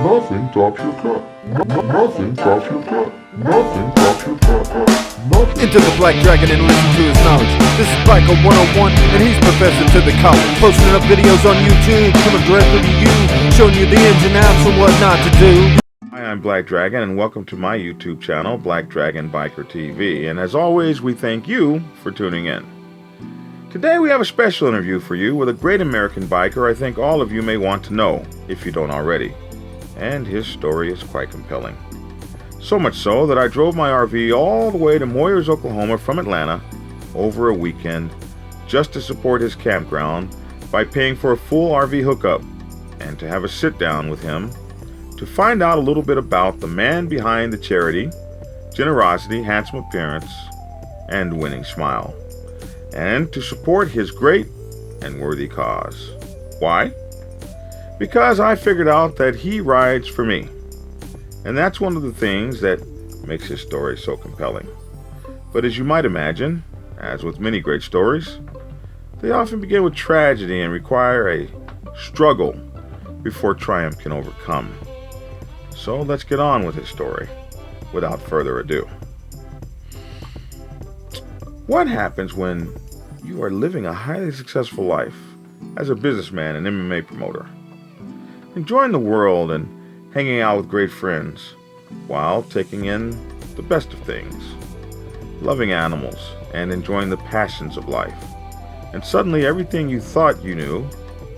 Nothing tops your cut. Nothing tops your cut. Nothing tops your cut. Nothing. Enter the Black Dragon and listen to his knowledge. This is Biker 101, and he's professor to the college. Posting up videos on YouTube, coming directly to you, showing you the ins and outs of what not to do. Hi, I'm Black Dragon, and welcome to my YouTube channel, Black Dragon Biker TV. And as always, we thank you for tuning in. Today we have a special interview for you with a great American biker I think all of you may want to know, if you don't already. And his story is quite compelling. So much so that I drove my RV all the way to Moyer, Oklahoma from Atlanta over a weekend just to support his campground by paying for a full RV hookup and to have a sit down with him to find out a little bit about the man behind the charity, generosity, handsome appearance, and winning smile, and to support his great and worthy cause. Why? Because I figured out that he rides for me. And that's one of the things that makes his story so compelling. But as you might imagine, as with many great stories, they often begin with tragedy and require a struggle before triumph can overcome. So let's get on with his story without further ado. What happens when you are living a highly successful life as a businessman and MMA promoter, enjoying the world and hanging out with great friends while taking in the best of things, loving animals and enjoying the passions of life, and suddenly everything you thought you knew,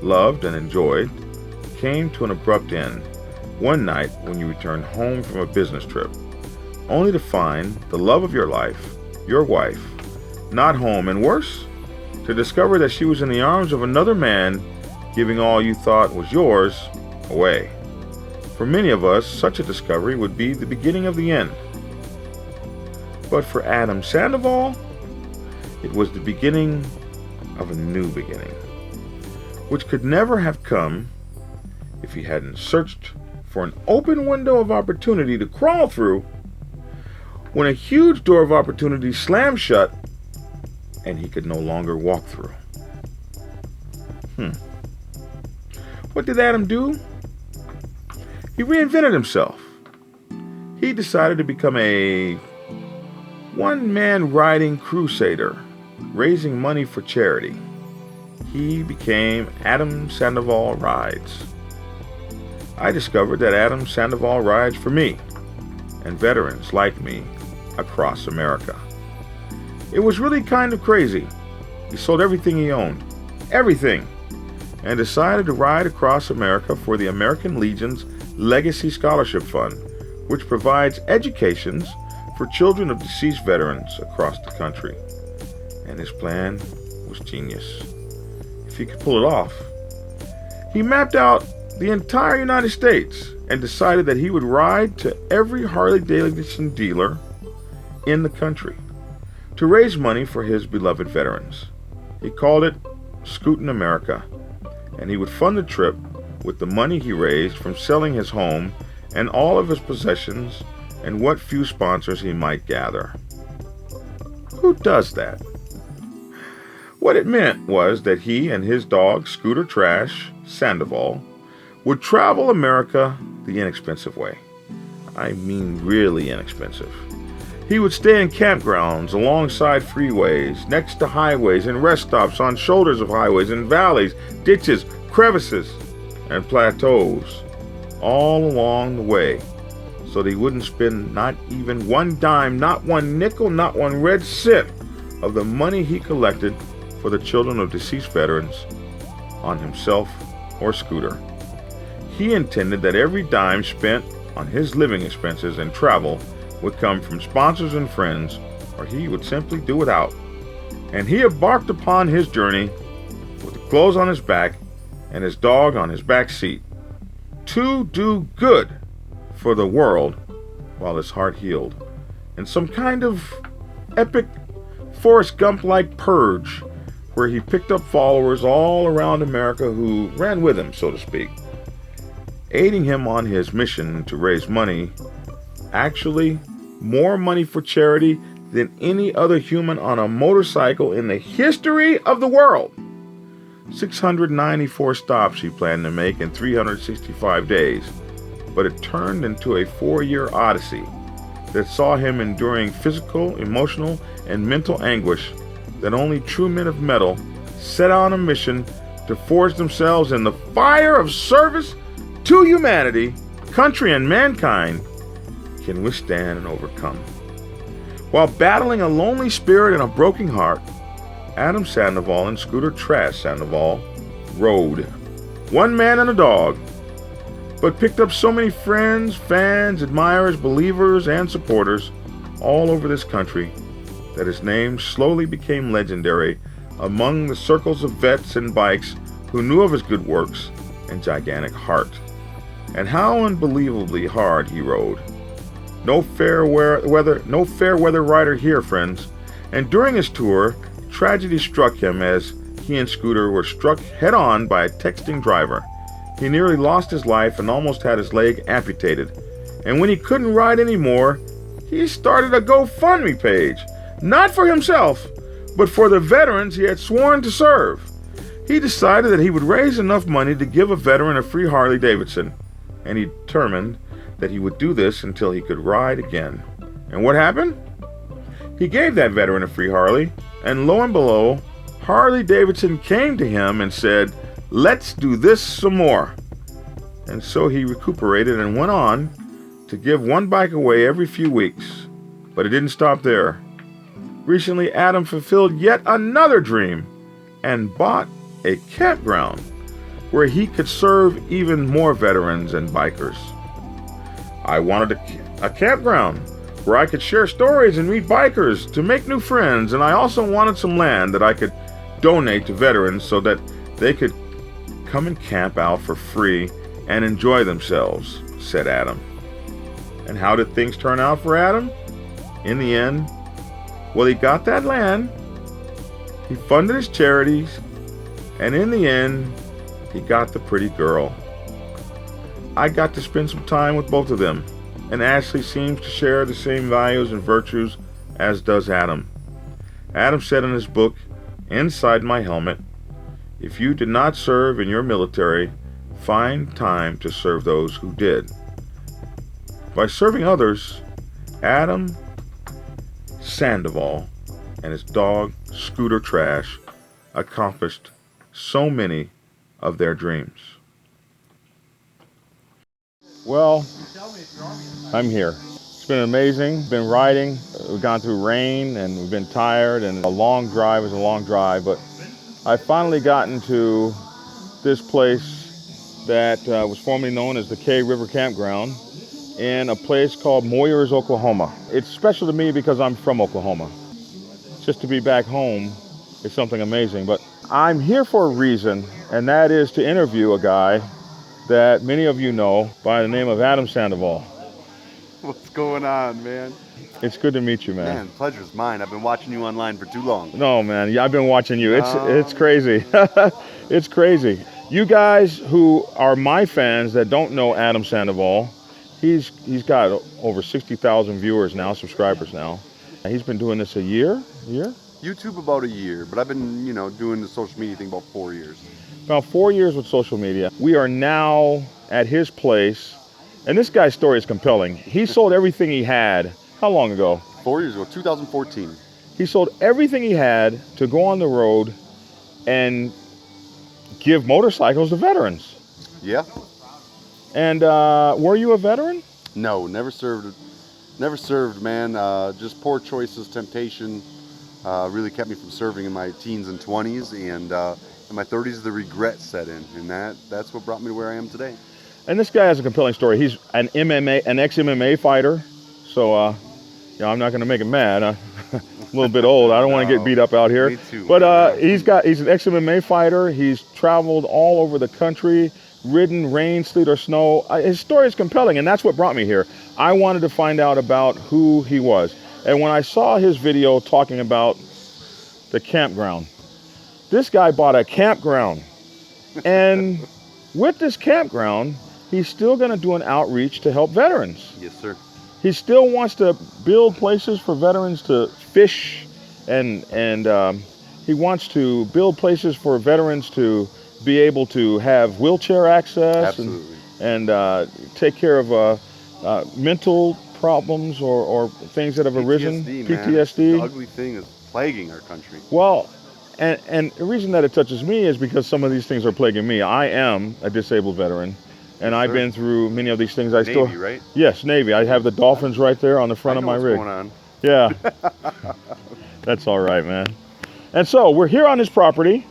loved, and enjoyed came to an abrupt end one night when you returned home from a business trip, only to find the love of your life, your wife, not home, and worse, to discover that she was in the arms of another man, giving all you thought was yours away. For many of us, such a discovery would be the beginning of the end. But for Adam Sandoval, it was the beginning of a new beginning, which could never have come if he hadn't searched for an open window of opportunity to crawl through when a huge door of opportunity slammed shut and he could no longer walk through. What did Adam do? He reinvented himself. He decided to become a one-man riding crusader, raising money for charity. He became Adam Sandoval Rides. I discovered that Adam Sandoval rides for me and veterans like me across America. It was really kind of crazy. He sold everything he owned, everything, and decided to ride across America for the American Legion's Legacy Scholarship Fund, which provides educations for children of deceased veterans across the country. And his plan was genius. If he could pull it off. He mapped out the entire United States and decided that he would ride to every Harley-Davidson dealer in the country to raise money for his beloved veterans. He called it Scootin' America, and he would fund the trip with the money he raised from selling his home and all of his possessions and what few sponsors he might gather. Who does that? What it meant was that he and his dog, Scooter Trash, Sandoval, would travel America the inexpensive way. I mean really inexpensive. He would stay in campgrounds alongside freeways, next to highways, and rest stops on shoulders of highways, in valleys, ditches, crevices, and plateaus all along the way, so that he wouldn't spend not even one dime, not one nickel, not one red cent of the money he collected for the children of deceased veterans on himself or Scooter. He intended that every dime spent on his living expenses and travel would come from sponsors and friends, or he would simply do without. And he embarked upon his journey with the clothes on his back and his dog on his back seat, to do good for the world while his heart healed, in some kind of epic Forrest Gump-like purge where he picked up followers all around America who ran with him, so to speak, aiding him on his mission to raise money, actually more money for charity than any other human on a motorcycle in the history of the world. 694 stops he planned to make in 365 days. but it turned into a 4-year odyssey that saw him enduring physical, emotional, and mental anguish that only true men of metal set out on a mission to forge themselves in the fire of service to humanity, country, and mankind can withstand and overcome. While battling a lonely spirit and a broken heart, Adam Sandoval and Scooter Trash Sandoval rode. One man and a dog, but picked up so many friends, fans, admirers, believers, and supporters all over this country that his name slowly became legendary among the circles of vets and bikes who knew of his good works and gigantic heart. And how unbelievably hard he rode. No fair weather rider here, friends. And during his tour, tragedy struck him as he and Scooter were struck head-on by a texting driver. He nearly lost his life and almost had his leg amputated. And when he couldn't ride anymore, he started a GoFundMe page. Not for himself, but for the veterans he had sworn to serve. He decided that he would raise enough money to give a veteran a free Harley Davidson. And he determined that he would do this until he could ride again. And what happened? He gave that veteran a free Harley, and lo and behold, Harley Davidson came to him and said, "Let's do this some more." And so he recuperated and went on to give one bike away every few weeks. But it didn't stop there. Recently, Adam fulfilled yet another dream and bought a campground where he could serve even more veterans and bikers. I wanted a campground where I could share stories and meet bikers to make new friends, and I also wanted some land that I could donate to veterans so that they could come and camp out for free and enjoy themselves, said Adam. And how did things turn out for Adam? In the end, well, he got that land, he funded his charities, and in the end, he got the pretty girl. I got to spend some time with both of them, and Ashley seems to share the same values and virtues as does Adam. Adam said in his book, Inside My Helmet, "If you did not serve in your military, find time to serve those who did." By serving others, Adam Sandoval and his dog, Scooter Trash, accomplished so many of their dreams. Well, I'm here. It's been amazing. Been riding. We've gone through rain and we've been tired, and a long drive is a long drive, but I finally gotten to this place that was formerly known as the K River Campground in a place called Moyer, Oklahoma. It's special to me because I'm from Oklahoma. Just to be back home is something amazing, but I'm here for a reason, and that is to interview a guy that many of you know by the name of Adam Sandoval. What's going on, man? It's good to meet you, man. Man, pleasure's mine. I've been watching you online for too long. No, man, yeah, I've been watching you. It's crazy. It's crazy. You guys who are my fans that don't know Adam Sandoval, he's got over 60,000 viewers now, subscribers now. He's been doing this a year? YouTube about a year, but I've been, doing the social media thing about 4 years. About 4 years with social media. We are now at his place, and this guy's story is compelling. He sold everything he had. How long ago? 4 years ago, 2014. He sold everything he had to go on the road and give motorcycles to veterans. Yeah. And were you a veteran? No, never served, man. Just poor choices, temptation really kept me from serving in my teens and 20s, and in my 30s the regret set in, and that's what brought me to where I am today. And this guy has a compelling story. He's an ex-MMA fighter, so I'm not going to make him mad. I'm a little bit old. I don't want to get beat up out here. Me too. But he's an ex-MMA fighter. He's traveled all over the country, ridden rain, sleet, or snow. His story is compelling, and that's what brought me here. I wanted to find out about who he was. And when I saw his video talking about the campground, this guy bought a campground. And with this campground, he's still going to do an outreach to help veterans. Yes, sir. He still wants to build places for veterans to fish, and he wants to build places for veterans to be able to have wheelchair access. Absolutely. and take care of mental problems or things that have arisen. Man. PTSD. The ugly thing is plaguing our country. Well, and the reason that it touches me is because some of these things are plaguing me. I am a disabled veteran, and I've been through many of these things. Navy, right? Yes, Navy. I have the dolphins right there on the front of my rig. What's going on? Yeah. That's all right, man. And so we're here on this property.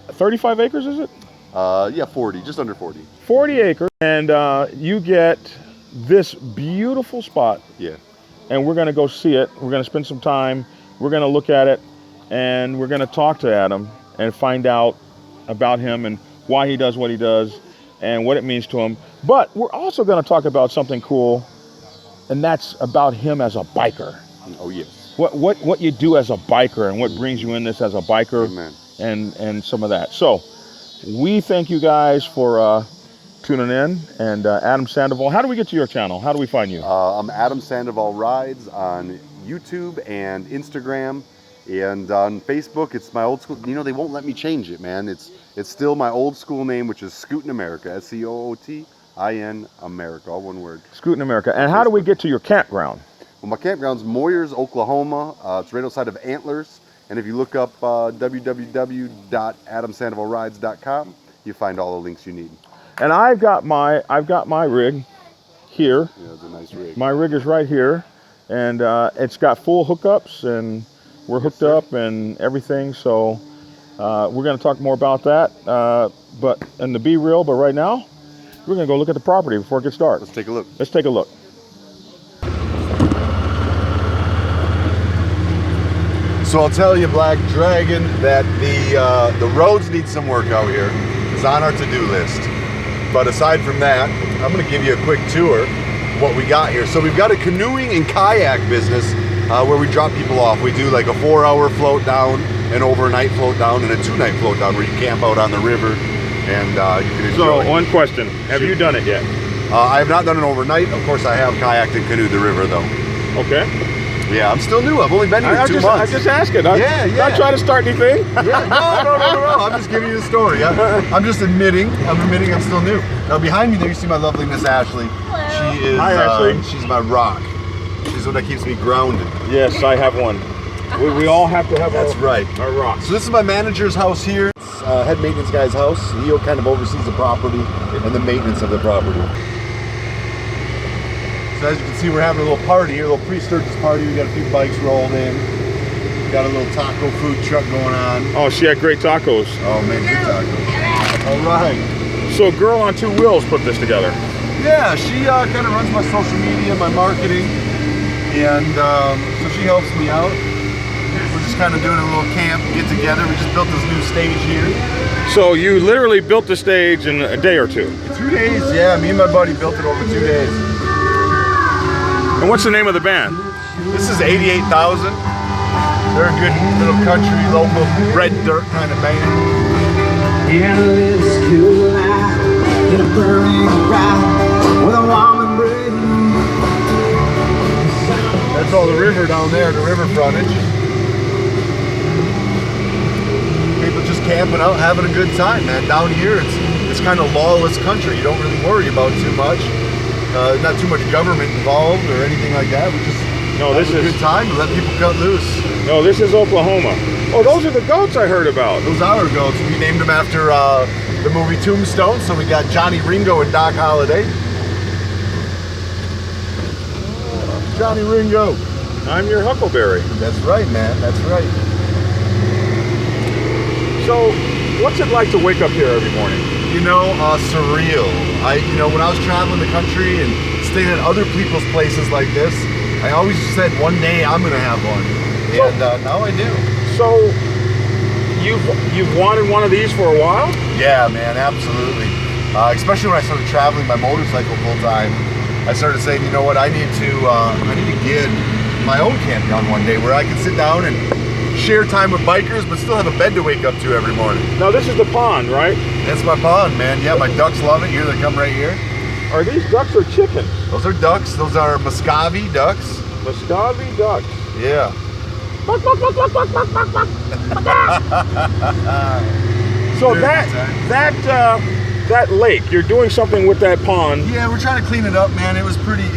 35 acres, is it? Yeah, 40, just under 40. 40 acres, and you get this beautiful spot. Yeah. And we're going to go see it. We're going to spend some time. We're going to look at it, and we're going to talk to Adam and find out about him and why he does what he does and what it means to him. But we're also going to talk about something cool, and that's about him as a biker. Oh, yes. What you do as a biker and what brings you in this as a biker. Amen. and some of that. So we thank you guys for tuning in. And Adam Sandoval, how do we get to your channel? How do we find you? I'm Adam Sandoval Rides on YouTube and Instagram, and on Facebook it's my old school. You know, they won't let me change it, man. It's still my old school name, which is Scootin' America. SCOOTIN America, all one word. Scootin' America. And how do we get to your campground? Well, my campground's Moyers, Oklahoma. It's right outside of Antlers. And if you look up www.adamsandovalrides.com, you find all the links you need. And I've got my rig here. Yeah, it's a nice rig. My rig is right here, and it's got full hookups, and we're hooked up and everything. So we're going to talk more about that, but and the be real. But right now, we're going to go look at the property before it gets dark. Let's take a look. Let's take a look. So I'll tell you, Black Dragon, that the roads need some work out here. It's on our to-do list. But aside from that, I'm going to give you a quick tour of what we got here. So we've got a canoeing and kayak business where we drop people off. We do like a 4-hour float down, an overnight float down, and a 2-night float down where you camp out on the river and you can enjoy. So one question, have you done it yet? I have not done it overnight. Of course, I have kayaked and canoed the river though. Okay. Yeah, I'm still new. I've only been here 2 months. I'm just asking. I'm not trying to start anything. Yeah, no. I'm just giving you the story. I'm just admitting. I'm still new. Now behind me there, you see my lovely Miss Ashley. Hello. She is. Hi, Ashley. She's my rock. She's what that keeps me grounded. Yes, I have one. We all have to have That's right. our rocks. So this is my manager's house here. It's head maintenance guy's house. He kind of oversees the property and the maintenance of the property. So as you can see, we're having a little party here, a little pre-Sturgis party. We got a few bikes rolled in. We got a little taco food truck going on. Oh, she had great tacos. Oh man, good tacos. All right. So a girl on 2 wheels put this together. Yeah, she kind of runs my social media, my marketing, and so she helps me out. We're just kind of doing a little camp get together. We just built this new stage here. So you literally built the stage in a day or 2. 2 days, yeah. Me and my buddy built it over 2 days. And what's the name of the band? This is 88,000. They're a good little country, local, red dirt kind of band. And lives cool life in a burning ride with a warm embrace. That's all the river down there, the river frontage. People just camping out, having a good time, man. Down here, it's kind of lawless country. You don't really worry about too much. Not too much government involved or anything like that. We just have a good time and let people cut loose. No, this is Oklahoma. Oh, those are the goats I heard about. Those are our goats. We named them after the movie Tombstone. So we got Johnny Ringo and Doc Holliday. Johnny Ringo. I'm your Huckleberry. That's right, man. That's right. So, what's it like to wake up here every morning? You know, surreal. When I was traveling the country and staying at other people's places like this, I always said one day I'm gonna have one, and now I do. So, you've wanted one of these for a while? Yeah, man, absolutely. Especially when I started traveling my motorcycle full time, I started saying, you know what, I need to get my own campground one day where I can sit down and share time with bikers, but still have a bed to wake up to every morning. Now this is the pond, right? That's my pond, man. Yeah, my ducks love it. Here they come right here. Are these ducks or chickens? Those are ducks. Those are Muscovy ducks. Muscovy ducks. Yeah. So that that lake, you're doing something with that pond. Yeah, we're trying to clean it up, man. It was pretty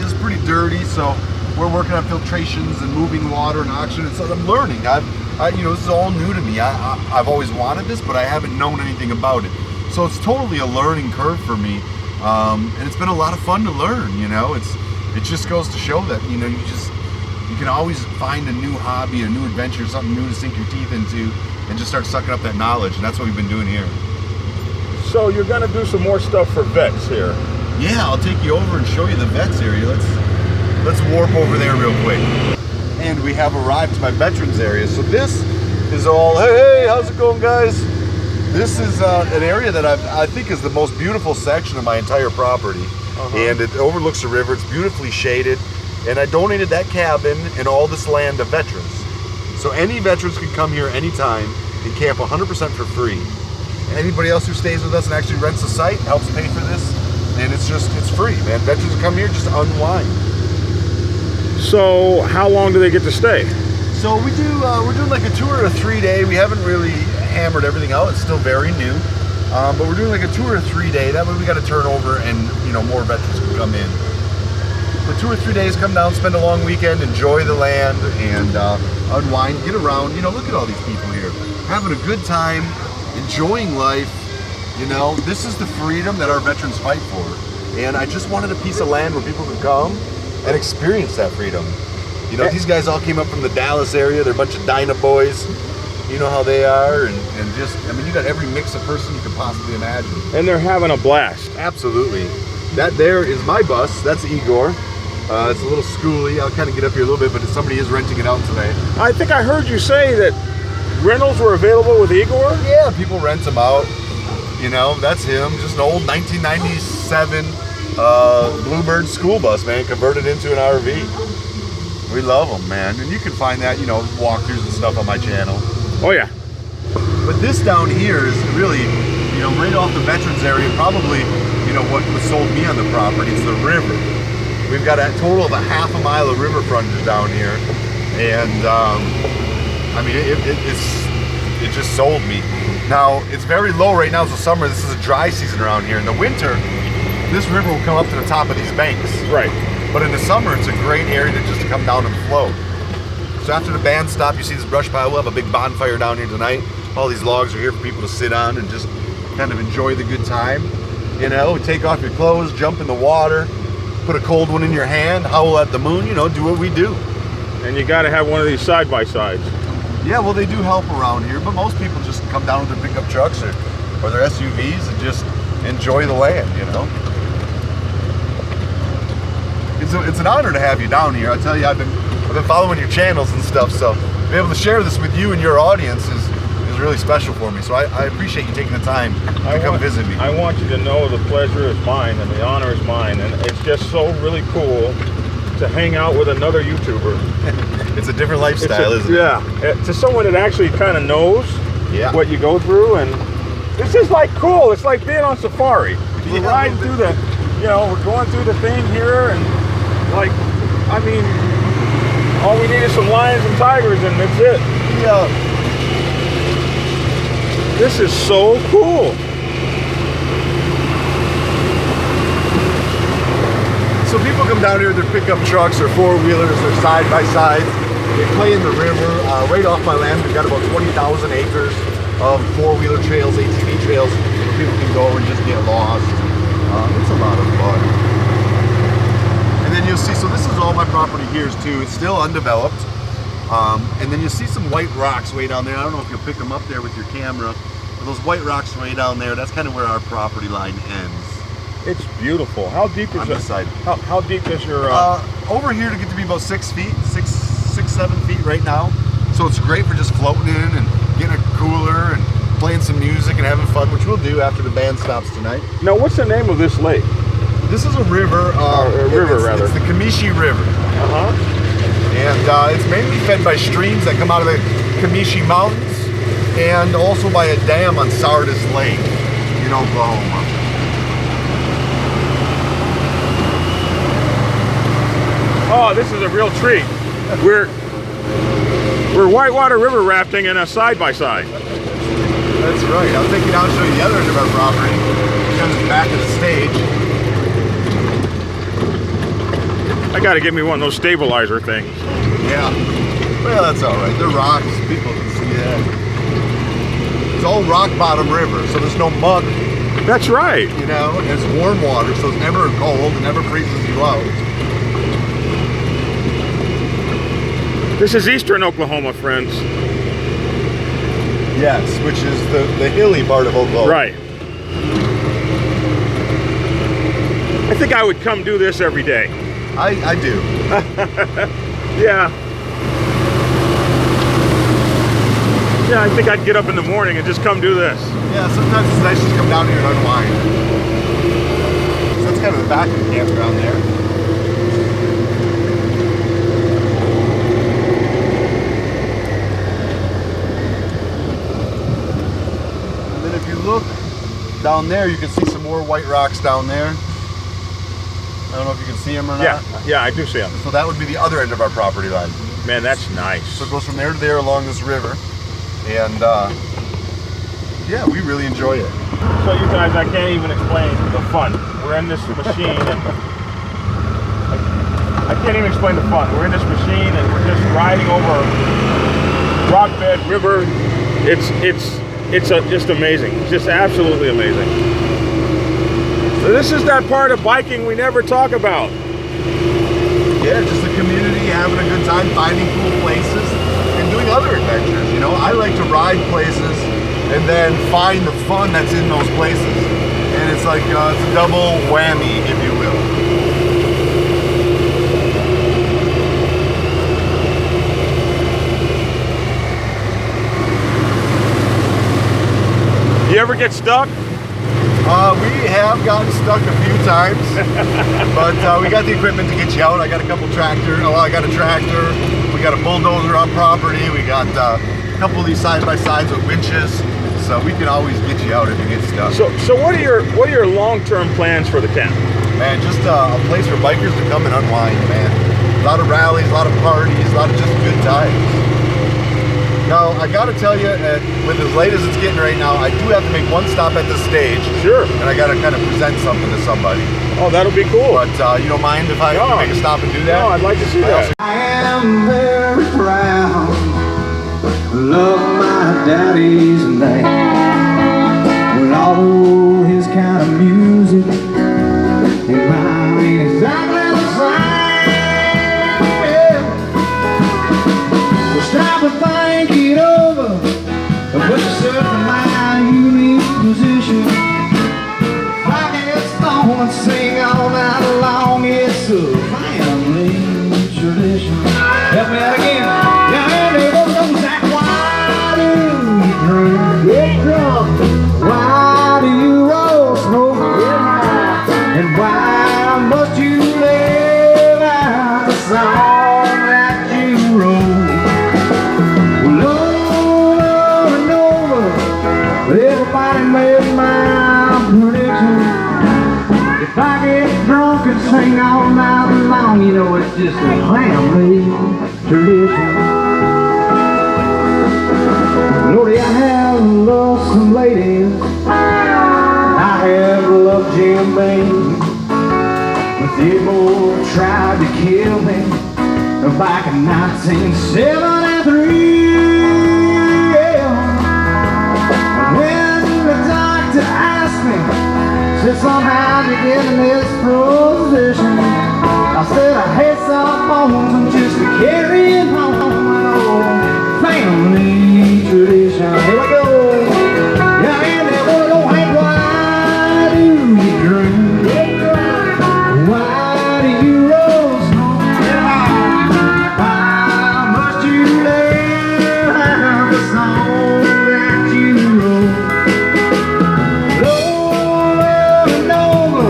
dirty, so we're working on filtrations and moving water and oxygen. And so I'm learning. You know, this is all new to me. I've always wanted this, but I haven't known anything about it. So it's totally a learning curve for me, and it's been a lot of fun to learn. You know, it just goes to show that, you know, you can always find a new hobby, a new adventure, something new to sink your teeth into, and just start sucking up that knowledge. And that's what we've been doing here. So you're gonna do some more stuff for vets here. Yeah, I'll take you over and show you the vets area. Let's warp over there real quick. And we have arrived to my veterans area. So this is all, hey, how's it going, guys? This is an area that I think is the most beautiful section of my entire property. And it overlooks the river. It's beautifully shaded. And I donated that cabin and all this land to veterans. So any veterans can come here anytime and camp 100% for free. And anybody else who stays with us and actually rents the site helps pay for this. And it's free, man. Veterans come here just to unwind. So how long do they get to stay? So we're doing like a 2 or a 3 day. We haven't really hammered everything out. It's still very new. But we're doing like a 2 or a 3 day. That way we got to turn over and, you know, more veterans can come in. For 2 or 3 days, come down, spend a long weekend, enjoy the land, and unwind, get around. You know, look at all these people here, having a good time, enjoying life. You know, this is the freedom that our veterans fight for. And I just wanted a piece of land where people could come and experience that freedom. You know, these guys all came up from the Dallas area. They're a bunch of Dyna boys. You know how they are, and just, I mean, you got every mix of person you could possibly imagine. And they're having a blast. Absolutely. That there is my bus. That's Igor. It's a little schooly. I'll kind of get up here a little bit, but somebody is renting it out today. I think I heard you say that rentals were available with Igor? Yeah, people rent them out. You know, that's him. Just an old 1997 Bluebird school bus, man, converted into an RV. We love them, man. And you can find that, you know, walkthroughs and stuff on my channel. Oh, yeah. But this down here is really, you know, right off the veterans area, probably, you know, what sold me on the property. It's the river. We've got a total of a half a mile of river frontage down here. And, I mean, it just sold me. Now, it's very low right now. It's the summer. This is a dry season around here. In the winter, this river will come up to the top of these banks. Right. But in the summer, it's a great area to just come down and float. So after the band stop, you see this brush pile. We'll have a big bonfire down here tonight. All these logs are here for people to sit on and just kind of enjoy the good time. You know, take off your clothes, jump in the water, put a cold one in your hand, howl at the moon, you know, do what we do. And you got to have one of these side-by-sides. Yeah, well, they do help around here, but most people just come down with their pickup trucks or their SUVs and just enjoy the land, you know. It's an honor to have you down here. I tell you, I've been following your channels and stuff, so to be able to share this with you and your audience is really special for me. So I appreciate you taking the time to come visit me. I want you to know the pleasure is mine and the honor is mine, and it's just so really cool to hang out with another YouTuber. It's a different lifestyle, isn't it? Yeah, to someone that actually kind of knows what you go through, and it's just like cool. It's like being on safari. We're riding through the, you know, we're going through the thing here, and like, I mean, all we need is some lions and tigers, and that's it. Yeah. This is so cool. So people come down here with their pickup trucks or four-wheelers or side-by-sides. They play in the river. Right off my land, we've got about 20,000 acres of four-wheeler trails, ATV trails, where people can go and just get lost. It's a lot of fun. And then you'll see, so this is all my property here too. It's still undeveloped. And then you'll see some white rocks way down there. I don't know if you'll pick them up there with your camera. But those white rocks way down there, that's kind of where our property line ends. It's beautiful. How deep is it? How deep is your... Over here to get to be about 6 feet, 7 feet right now. So it's great for just floating in and getting a cooler and playing some music and having fun, which we'll do after the band stops tonight. Now, what's the name of this lake? This is a river. Rather. It's the Comishi River. And it's mainly fed by streams that come out of the Comishi Mountains and also by a dam on Sardis Lake in Oklahoma. Oh, this is a real treat. We're whitewater river rafting in a side-by-side. That's right. I'll take you down and show you the other end of our property. We've on the back of the stage. I gotta get me one of those stabilizer things. Yeah. Well, that's all right. They're rocks. People can see that. It's all rock bottom river, so there's no mud. That's right. You know, and it's warm water, so it's never cold. It never freezes you out. This is eastern Oklahoma, friends. Yes, which is the hilly part of Oklahoma. Right. I think I would come do this every day. I do. Yeah. Yeah, I think I'd get up in the morning and just come do this. Yeah, sometimes it's nice to just come down here and unwind. So that's kind of the back of the campground there. And then if you look down there, you can see some more white rocks down there. I don't know if you can see them or not. Yeah, I do see them. So that would be the other end of our property line. Man, that's nice. So it goes from there to there along this river. And yeah, we really enjoy it. So you guys, I can't even explain the fun. We're in this machine and I can't even explain the fun. We're in this machine and we're just riding over rock bed, river. It's just amazing. It's just absolutely amazing. So this is that part of biking we never talk about. Yeah, just the community having a good time, finding cool places, and doing other adventures. You know, I like to ride places and then find the fun that's in those places. And it's like, it's a double whammy, if you will. You ever get stuck? We have gotten stuck a few times, but we got the equipment to get you out. I got a couple tractors. Well, I got a tractor. We got a bulldozer on property. We got a couple of these side-by-sides with winches, so we can always get you out if you get stuck. So what are your long-term plans for the camp? Man, just a place for bikers to come and unwind, man. A lot of rallies, a lot of parties, a lot of just good times. Now, I gotta tell you, with as late as it's getting right now, I do have to make one stop at the stage. Sure. And I gotta kind of present something to somebody. Oh, that'll be cool. But you don't mind if I make a stop and do that? No, I'd like to see that. I am very proud. Love my daddy's name. With all his kind of music, it might be exactly the same. Yeah. Well, stop and think it over. Put yourself in my unique position. If I get stoned and sing all night long, it's a family tradition. Help me out again. Now, neighbor knows that. Why do you drink? Get drunk. Why do you roll smoke? Get high. And why must you live out the song that you wrote? Well, over and over, everybody made my prediction. If I get drunk and sing all night long, you know it's just a family tradition. Lordy, I have loved some ladies, I have loved Jim Beam, but they both tried to kill me back in 1973. Yeah. When the doctor asked me, said somehow you get in this position, I said I had some bones and just to carry it home, an old family tradition. Here we go. Yeah, and they wanna know, hey, why do you drink? Why do you roll smoke? Why must you live out the song that you wrote? Over and over,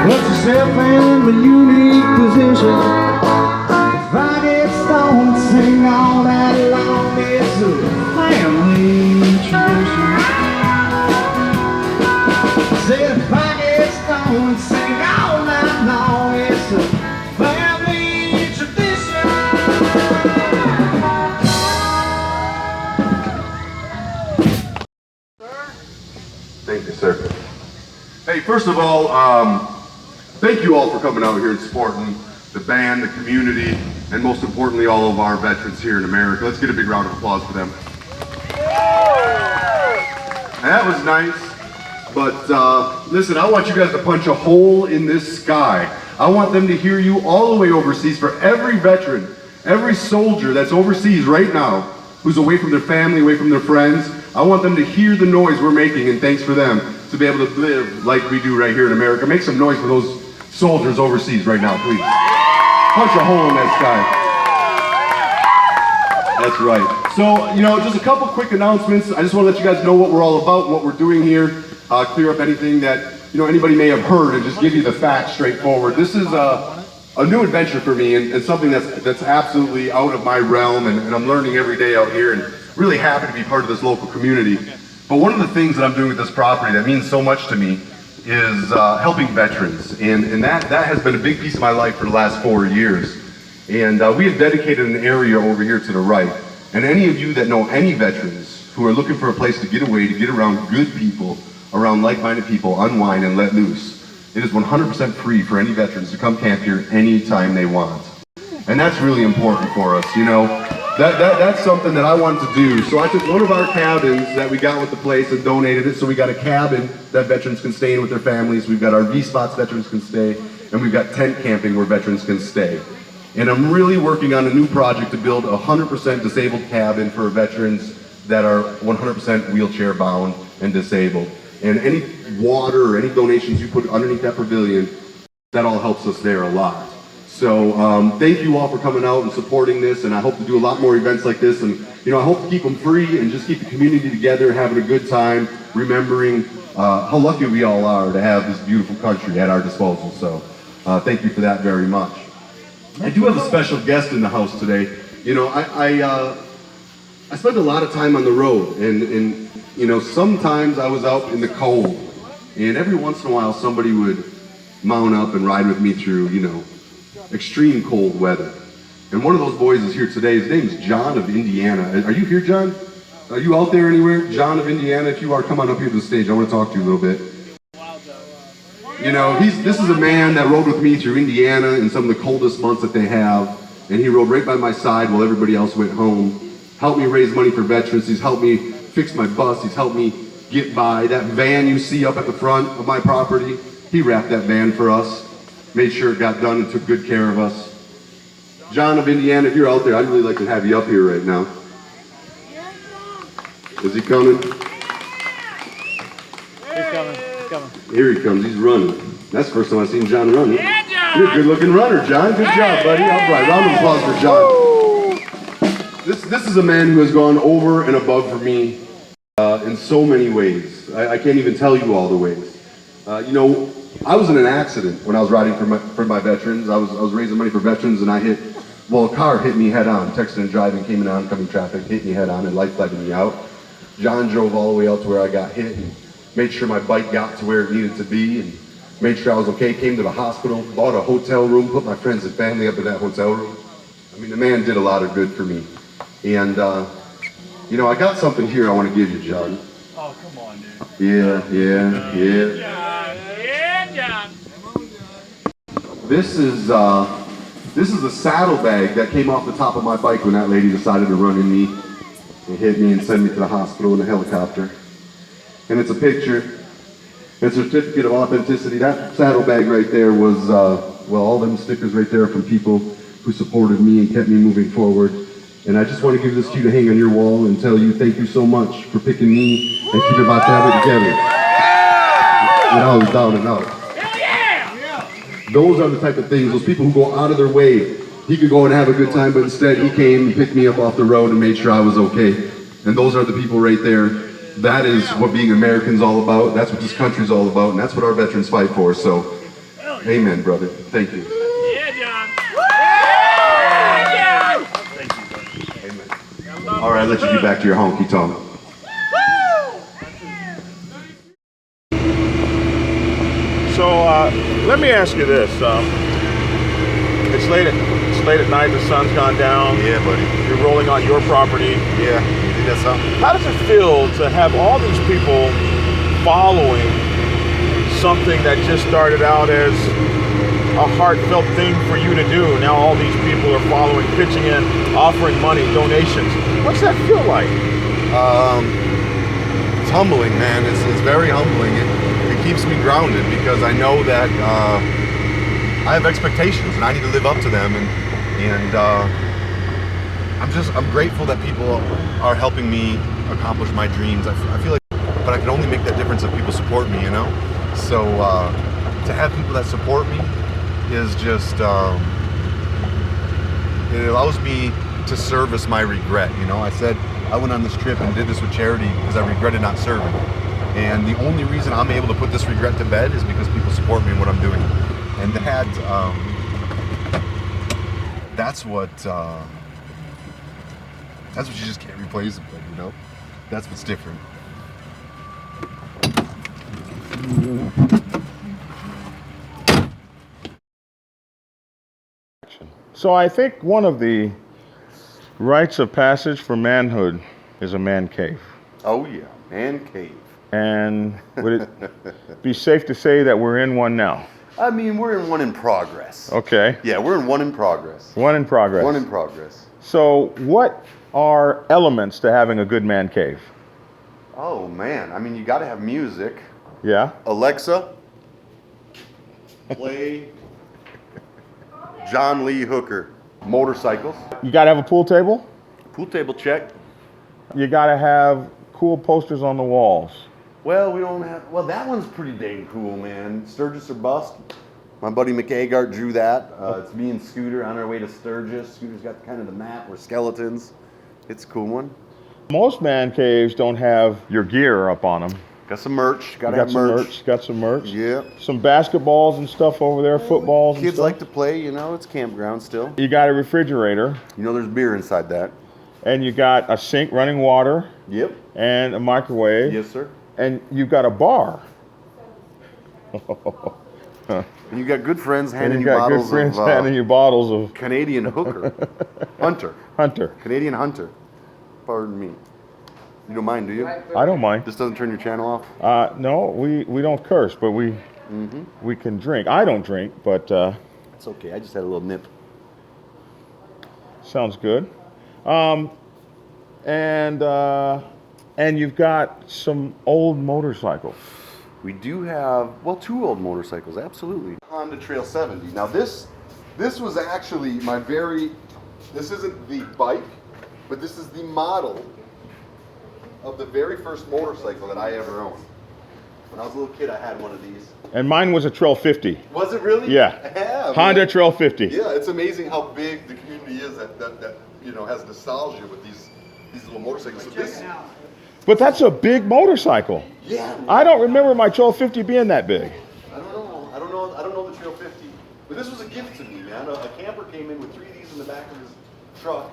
put yourself in the unique position. If I get stoned, sing all night long, it's a family tradition. Said if I get stoned, sing all night long, it's a family tradition. Thank you, sir. First of all, thank you all for coming out here and supporting the band, the community, and most importantly, all of our veterans here in America. Let's get a big round of applause for them. And that was nice, but listen, I want you guys to punch a hole in this sky. I want them to hear you all the way overseas. For every veteran, every soldier that's overseas right now, who's away from their family, away from their friends, I want them to hear the noise we're making, and thanks for them to be able to live like we do right here in America. Make some noise for those soldiers overseas right now, please. Punch a hole in that sky. That's right. So, you know, just a couple quick announcements. I just want to let you guys know what we're all about, what we're doing here, clear up anything that, you know, anybody may have heard, and just give you the facts straightforward. This is a new adventure for me, and something that's absolutely out of my realm, and I'm learning every day out here, and really happy to be part of this local community. But one of the things that I'm doing with this property that means so much to me is helping veterans, and that has been a big piece of my life for the last 4 years. And we have dedicated an area over here to the right. And any of you that know any veterans who are looking for a place to get away, to get around good people, around like-minded people, unwind and let loose, it is 100% free for any veterans to come camp here anytime they want. And that's really important for us, you know. That's something that I wanted to do. So I took one of our cabins that we got with the place and donated it. So we got a cabin that veterans can stay in with their families. We've got RV spots veterans can stay. And we've got tent camping where veterans can stay. And I'm really working on a new project to build a 100% disabled cabin for veterans that are 100% wheelchair bound and disabled. And any water or any donations you put underneath that pavilion, that all helps us there a lot. So thank you all for coming out and supporting this, and I hope to do a lot more events like this, and you know, I hope to keep them free and just keep the community together, having a good time, remembering how lucky we all are to have this beautiful country at our disposal. So thank you for that very much. I do have a special guest in the house today. You know, I spend a lot of time on the road, and you know, sometimes I was out in the cold, and every once in a while somebody would mount up and ride with me through, you know, extreme cold weather. And one of those boys is here today. His name is John of Indiana. Are you here, John? Are you out there anywhere? John of Indiana, if you are, come on up here to the stage. I want to talk to you a little bit. You know, this is a man that rode with me through Indiana in some of the coldest months that they have. And he rode right by my side while everybody else went home. Helped me raise money for veterans. He's helped me fix my bus. He's helped me get by. That van you see up at the front of my property, he wrapped that van for us. Made sure it got done and took good care of us. John of Indiana, if you're out there, I'd really like to have you up here right now. Is he coming? He's coming. He's coming. Here he comes. He's running. That's the first time I've seen John running. Yeah, John! You're a good-looking runner, John. Good job, buddy. All right, round of applause for John. This is a man who has gone over and above for me in so many ways. I can't even tell you all the ways. You know, I was in an accident when I was riding for my veterans. I was raising money for veterans, and a car hit me head on. Texting and driving, came in oncoming traffic, hit me head on, and life flagged me out. John drove all the way out to where I got hit and made sure my bike got to where it needed to be, and made sure I was okay. Came to the hospital, bought a hotel room, put my friends and family up in that hotel room. I mean, the man did a lot of good for me. And you know, I got something here I want to give you, John. Oh, come on, dude. Yeah. This is a saddlebag that came off the top of my bike when that lady decided to run in me and hit me and send me to the hospital in a helicopter. And it's a picture, it's a certificate of authenticity. That saddlebag right there was, well, all them stickers right there from people who supported me and kept me moving forward. And I just want to give this to you to hang on your wall and tell you thank you so much for picking me and keeping my family together. When I was down and out. Those are the type of things, those people who go out of their way. He could go and have a good time, but instead he came and picked me up off the road and made sure I was okay. And those are the people right there. That is what being American's all about. That's what this country's all about, and that's what our veterans fight for. So, amen, brother. Thank you. Yeah, John. Amen. All right, I'll let you get back to your honky tonk. So let me ask you this. It's late at night, the sun's gone down. Yeah, buddy. You're rolling on your property. Yeah, you think that's something? How does it feel to have all these people following something that just started out as a heartfelt thing for you to do. Now all these people are following, pitching in, offering money, donations. What's that feel like? It's humbling, man. It's very humbling. It keeps me grounded because I know that I have expectations and I need to live up to them. And I'm grateful that people are helping me accomplish my dreams. I feel like, but I can only make that difference if people support me, you know? So to have people that support me is just, it allows me to service my regret, you know? I said I went on this trip and did this with charity because I regretted not serving. And the only reason I'm able to put this regret to bed is because people support me in what I'm doing. And that's what you just can't replace, but you know? That's what's different. So I think one of the rites of passage for manhood is a man cave. Oh yeah, man cave. And would it be safe to say that we're in one now? I mean, we're in one in progress. Okay. Yeah, we're in one in progress. One in progress. One in progress. So what are elements to having a good man cave? Oh man, I mean, you got to have music. Yeah. Alexa, play John Lee Hooker. Motorcycles. You got to have a pool table. Pool table check. You got to have cool posters on the walls. Well, we don't have. Well, that one's pretty dang cool, man. Sturgis or bust. My buddy McAgart drew that. It's me and Scooter on our way to Sturgis. Scooter's got kind of the map. We're skeletons. It's a cool one. Most man caves don't have your gear up on them. Got some merch. Got to Got have some merch. Got some merch. Yeah. Some basketballs and stuff over there, footballs and Kids stuff. like to play, you know. It's campground still. You got a refrigerator, You know, there's beer inside that. and you got a sink, running water, Yep. and a microwave, Yes, sir. and you've got a bar. And you got good friends And handing you you got good bottles friends of handing you bottles of Canadian Hooker. Hunter. Hunter. Canadian Hunter. Pardon me. You don't mind, do you? I don't mind. This doesn't turn your channel off? No, we don't curse, but we can drink. I don't drink, but It's okay. I just had a little nip. sounds good. And you've got some old motorcycles. We do have, well, 2 old motorcycles, absolutely. Honda Trail 70. Now this was actually my this isn't the bike, but this is the model of the very first motorcycle that I ever owned. When I was a little kid, I had one of these. And mine was a Trail 50. Was it really? Yeah. Man. Honda Trail 50. Yeah, it's amazing how big the community is that you know has nostalgia with these little motorcycles. So this, But that's a big motorcycle. yeah. I don't remember my Trail 50 being that big. I don't know the Trail 50. But this was a gift to me, man. A camper came in with 3 of these in the back of his truck,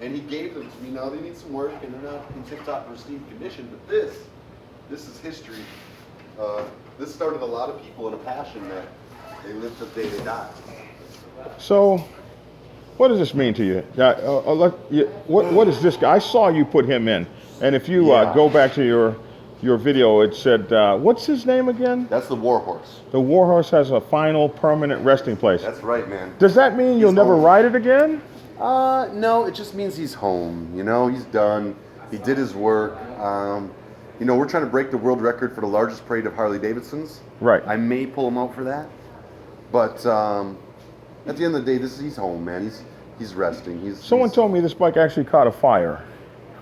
and he gave them to me. Now they need some work, and they're not in tip-top pristine condition, but this is history. This started a lot of people in a passion that they live till the day they die. So, what does this mean to you? What is this guy? I saw you put him in. And if you Yeah. go back to your video, it said, what's his name again? That's the Warhorse. The Warhorse has a final permanent resting place. That's right, man. Does that mean you'll never home. ride it again? No, it just means he's home. You know, he's done. He did his work. You know, we're trying to break the world record for the largest parade of Harley Davidsons. Right. I may pull him out for that, but at the end of the day, he's home, man. He's resting. Someone told me this bike actually caught a fire.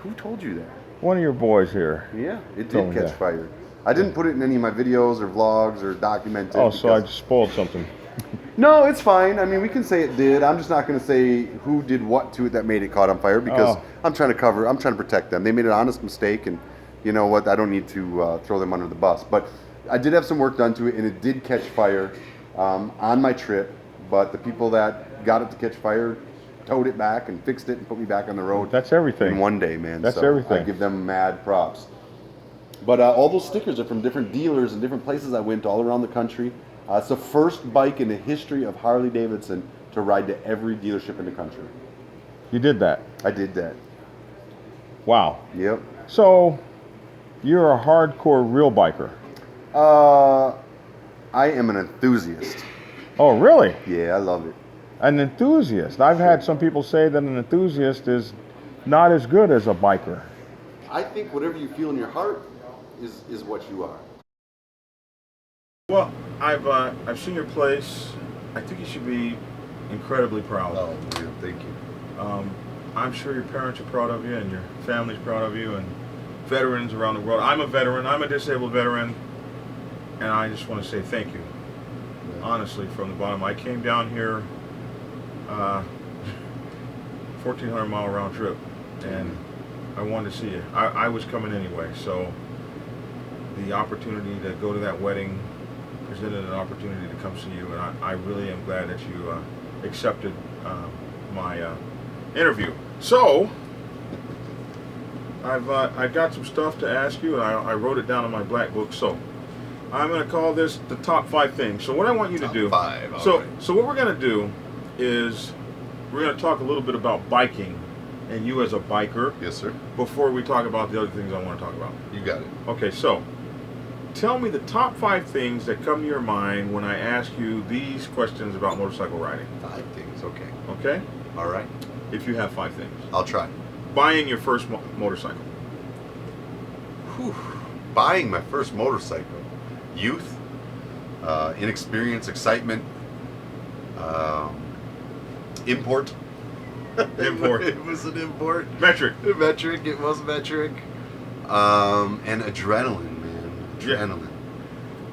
Who told you that? One of your boys here. Yeah, it Told did me catch that. fire. I didn't put it in any of my videos or vlogs or document it. Oh, so I because- just spoiled something. No, it's fine. I mean, we can say it did. I'm just not going to say who did what to it that made it caught on fire because Oh. I'm trying to protect them. They made an honest mistake, and you know what? I don't need to throw them under the bus. But I did have some work done to it, and it did catch fire on my trip. But the people that got it to catch fire towed it back and fixed it and put me back on the road. That's everything. In one day, man. That's So everything. I give them mad props. But all those stickers are from different dealers and different places I went all around the country. It's the first bike in the history of Harley Davidson to ride to every dealership in the country. You did that. I did that. Wow. Yep. So, you're a hardcore real biker. I am an enthusiast. Oh, really? Yeah, I love it. An enthusiast. I've had some people say that an enthusiast is not as good as a biker. I think whatever you feel in your heart is what you are. Well, I've seen your place. I think you should be incredibly proud. Oh, man, thank you. I'm sure your parents are proud of you and your family's proud of you and veterans around the world. I'm a veteran. I'm a disabled veteran. And I just want to say thank you. Yeah. Honestly, from the bottom. I came down here 1,400-mile round trip and I wanted to see you. I was coming anyway, so the opportunity to go to that wedding presented an opportunity to come see you, and I really am glad that you accepted my interview. So I've got some stuff to ask you, and I wrote it down in my black book. So I'm going to call this the top 5 things. So what I want you to do. Top 5. So what we're going to do is we're going to talk a little bit about biking and you as a biker. Yes, sir. Before we talk about the other things I want to talk about. You got it. Okay, so tell me the top 5 things that come to your mind when I ask you these questions about motorcycle riding. 5 things. Okay. Okay? All right. If you have 5 things. I'll try. Buying your first motorcycle. Whew. Buying my first motorcycle. Youth, inexperience, excitement, import. Import. It was an import. Metric. Metric. It was metric. And adrenaline, man. Adrenaline.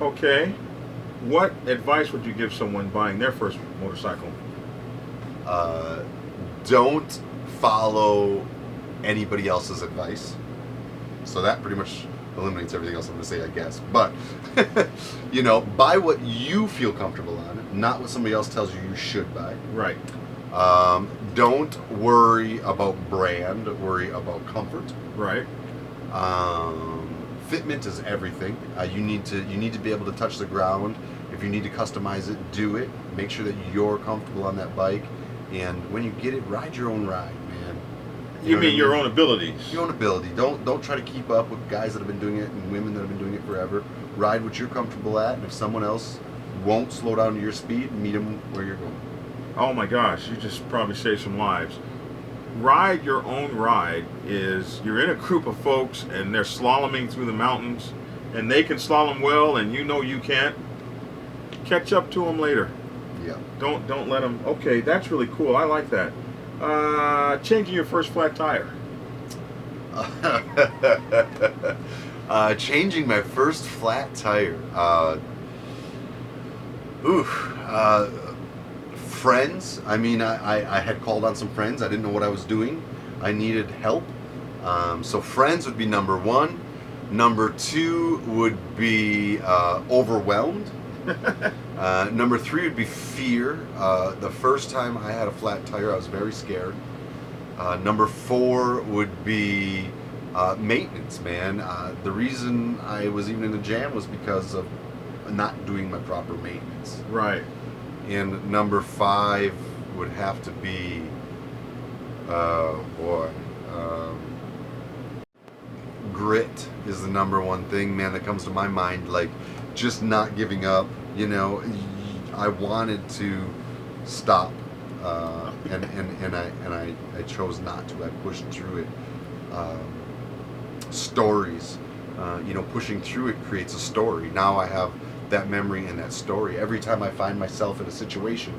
Okay. What advice would you give someone buying their first motorcycle? Don't follow anybody else's advice. So that pretty much eliminates everything else I'm going to say, I guess. But, you know, buy what you feel comfortable on, not what somebody else tells you you should buy. Right. Don't worry about brand, worry about comfort. Right. Fitment is everything. You need to be able to touch the ground. If you need to customize it, do it. Make sure that you're comfortable on that bike. And when you get it, ride your own ride, man. You mean your own abilities? Your own ability. Don't try to keep up with guys that have been doing it and women that have been doing it forever. Ride what you're comfortable at, and if someone else won't slow down to your speed, meet them where you're going. Oh my gosh, you just probably saved some lives. Ride your own ride is you're in a group of folks and they're slaloming through the mountains and they can slalom well and you know you can't. Catch up to them later. Yeah. Don't let them. Okay, that's really cool. I like that. Changing your first flat tire. Changing my first flat tire. Friends. I mean, I had called on some friends. I didn't know what I was doing. I needed help. So friends would be number 1. Number 2 would be overwhelmed. Number 3 would be fear. The first time I had a flat tire, I was very scared. Number 4 would be maintenance, man. The reason I was even in the jam was because of not doing my proper maintenance. Right. And number 5 would have to be, grit is the number 1 thing, man, that comes to my mind. Like, just not giving up. You know, I wanted to stop, and I chose not to. I pushed through it. Stories, you know, pushing through it creates a story. Now I have that memory and that story. Every time I find myself in a situation